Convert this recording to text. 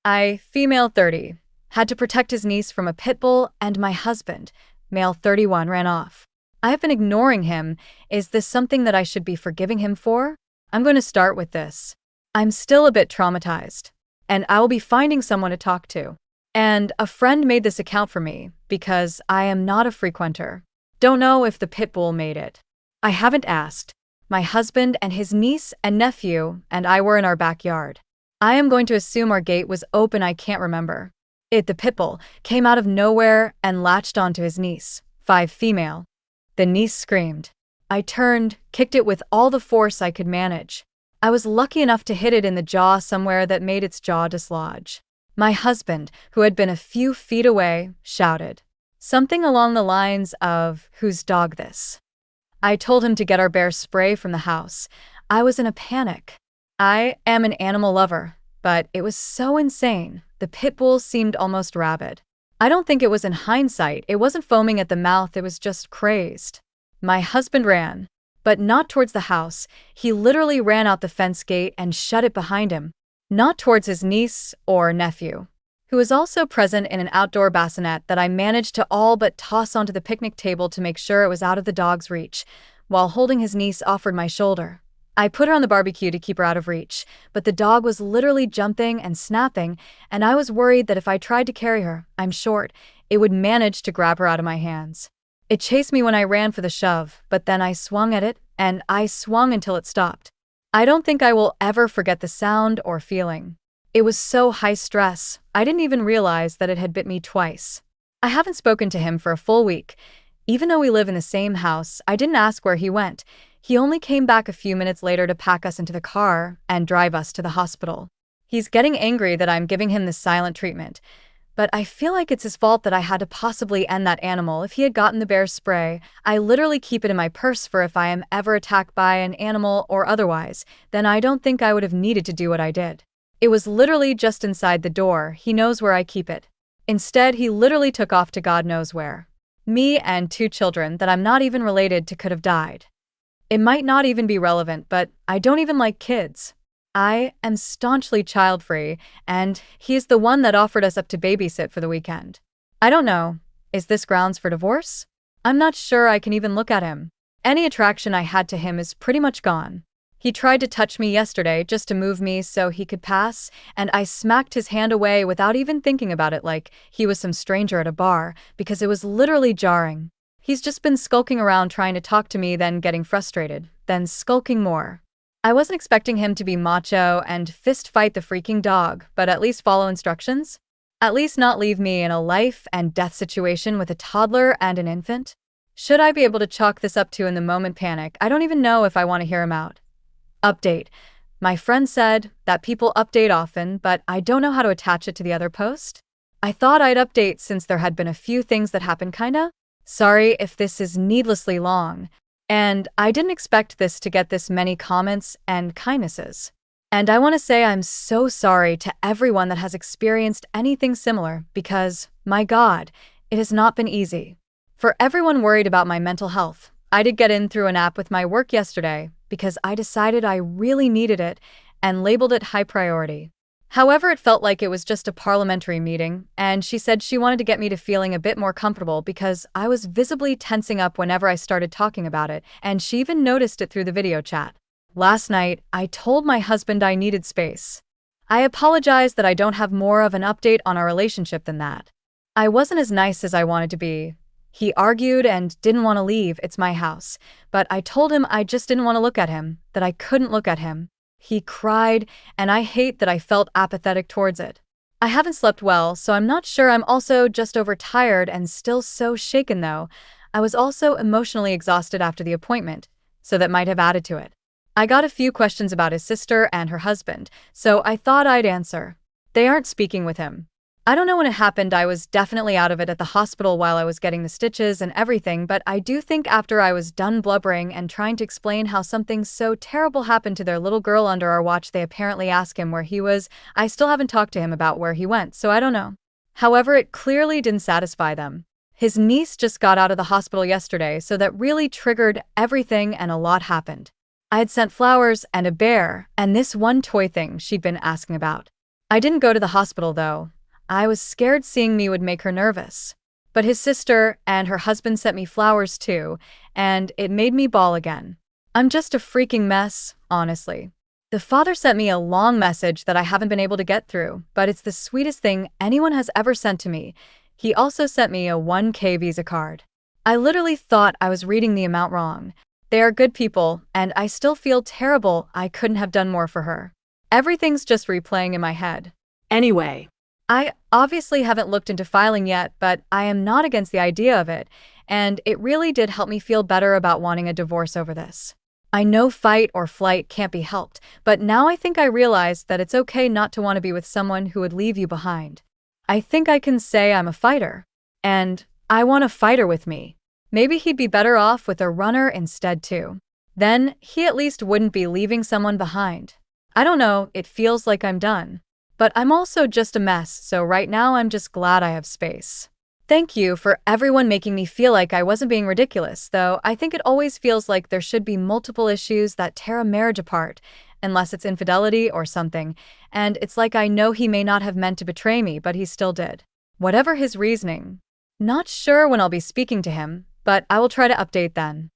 Female 30, had to protect his niece from a pit bull, and my husband, male 31, ran off. I have been ignoring him. Is this something that I should be forgiving him for? I'm going to start with this. I'm still a bit traumatized, and I will be finding someone to talk to. And a friend made this account for me because I am not a frequenter. Don't know if the pit bull made it. I haven't asked. My husband and his niece and nephew and I were in our backyard. I am going to assume our gate was open. I can't remember. The pit bull, came out of nowhere and latched onto his niece, 5 female. The niece screamed. I turned, kicked it with all the force I could manage. I was lucky enough to hit it in the jaw somewhere that made its jaw dislodge. My husband, who had been a few feet away, shouted something along the lines of, "Whose dog this?" I told him to get our bear spray from the house. I was in a panic. I am an animal lover, but it was so insane. The pit bull seemed almost rabid. I don't think it was in hindsight. It wasn't foaming at the mouth, it was just crazed. My husband ran, but not towards the house. He literally ran out the fence gate and shut it behind him. Not towards his niece or nephew, who was also present in an outdoor bassinet that I managed to all but toss onto the picnic table to make sure it was out of the dog's reach, while holding his niece offered my shoulder. I put her on the barbecue to keep her out of reach, but the dog was literally jumping and snapping, and I was worried that if I tried to carry her, I'm short, it would manage to grab her out of my hands. It chased me when I ran for the shove, but then I swung at it, and I swung until it stopped. I don't think I will ever forget the sound or feeling. It was so high stress, I didn't even realize that it had bit me twice. I haven't spoken to him for a full week. Even though we live in the same house, I didn't ask where he went. He only came back a few minutes later to pack us into the car and drive us to the hospital. He's getting angry that I'm giving him this silent treatment, but I feel like it's his fault that I had to possibly end that animal. If he had gotten the bear spray, I literally keep it in my purse for if I am ever attacked by an animal or otherwise, then I don't think I would have needed to do what I did. It was literally just inside the door. He knows where I keep it. Instead, he literally took off to God knows where. Me and 2 children that I'm not even related to could have died. It might not even be relevant, but I don't even like kids. I am staunchly child-free, and he is the one that offered us up to babysit for the weekend. I don't know. Is this grounds for divorce? I'm not sure I can even look at him. Any attraction I had to him is pretty much gone. He tried to touch me yesterday just to move me so he could pass, and I smacked his hand away without even thinking about it like he was some stranger at a bar, because it was literally jarring. He's just been skulking around trying to talk to me, then getting frustrated, then skulking more. I wasn't expecting him to be macho and fist fight the freaking dog, but at least follow instructions? At least not leave me in a life and death situation with a toddler and an infant? Should I be able to chalk this up to in the moment panic? I don't even know if I want to hear him out. Update. My friend said that people update often, but I don't know how to attach it to the other post. I thought I'd update since there had been a few things that happened kinda. Sorry if this is needlessly long, and I didn't expect this to get this many comments and kindnesses. And I want to say I'm so sorry to everyone that has experienced anything similar because, my God, it has not been easy. For everyone worried about my mental health, I did get in through an app with my work yesterday because I decided I really needed it and labeled it high priority. However, it felt like it was just a parliamentary meeting, and she said she wanted to get me to feeling a bit more comfortable because I was visibly tensing up whenever I started talking about it, and she even noticed it through the video chat. Last night, I told my husband I needed space. I apologized that I don't have more of an update on our relationship than that. I wasn't as nice as I wanted to be. He argued and didn't want to leave, it's my house, but I told him I just didn't want to look at him, that I couldn't look at him. He cried, and I hate that I felt apathetic towards it. I haven't slept well, so I'm not sure. I'm also just overtired and still so shaken though. I was also emotionally exhausted after the appointment, so that might have added to it. I got a few questions about his sister and her husband, so I thought I'd answer. They aren't speaking with him. I don't know when it happened. I was definitely out of it at the hospital while I was getting the stitches and everything, but I do think after I was done blubbering and trying to explain how something so terrible happened to their little girl under our watch, they apparently asked him where he was. I still haven't talked to him about where he went, so I don't know. However, it clearly didn't satisfy them. His niece just got out of the hospital yesterday, so that really triggered everything and a lot happened. I had sent flowers and a bear and this one toy thing she'd been asking about. I didn't go to the hospital though. I was scared seeing me would make her nervous. But his sister and her husband sent me flowers too, and it made me bawl again. I'm just a freaking mess, honestly. The father sent me a long message that I haven't been able to get through, but it's the sweetest thing anyone has ever sent to me. He also sent me a 1K Visa card. I literally thought I was reading the amount wrong. They are good people, and I still feel terrible I couldn't have done more for her. Everything's just replaying in my head. Anyway, I obviously haven't looked into filing yet, but I am not against the idea of it, and it really did help me feel better about wanting a divorce over this. I know fight or flight can't be helped, but now I think I realize that it's okay not to want to be with someone who would leave you behind. I think I can say I'm a fighter. And I want a fighter with me. Maybe he'd be better off with a runner instead too. Then he at least wouldn't be leaving someone behind. I don't know, it feels like I'm done. But I'm also just a mess, so right now I'm just glad I have space. Thank you for everyone making me feel like I wasn't being ridiculous, though I think it always feels like there should be multiple issues that tear a marriage apart, unless it's infidelity or something, and it's like I know he may not have meant to betray me, but he still did. Whatever his reasoning. Not sure when I'll be speaking to him, but I will try to update then.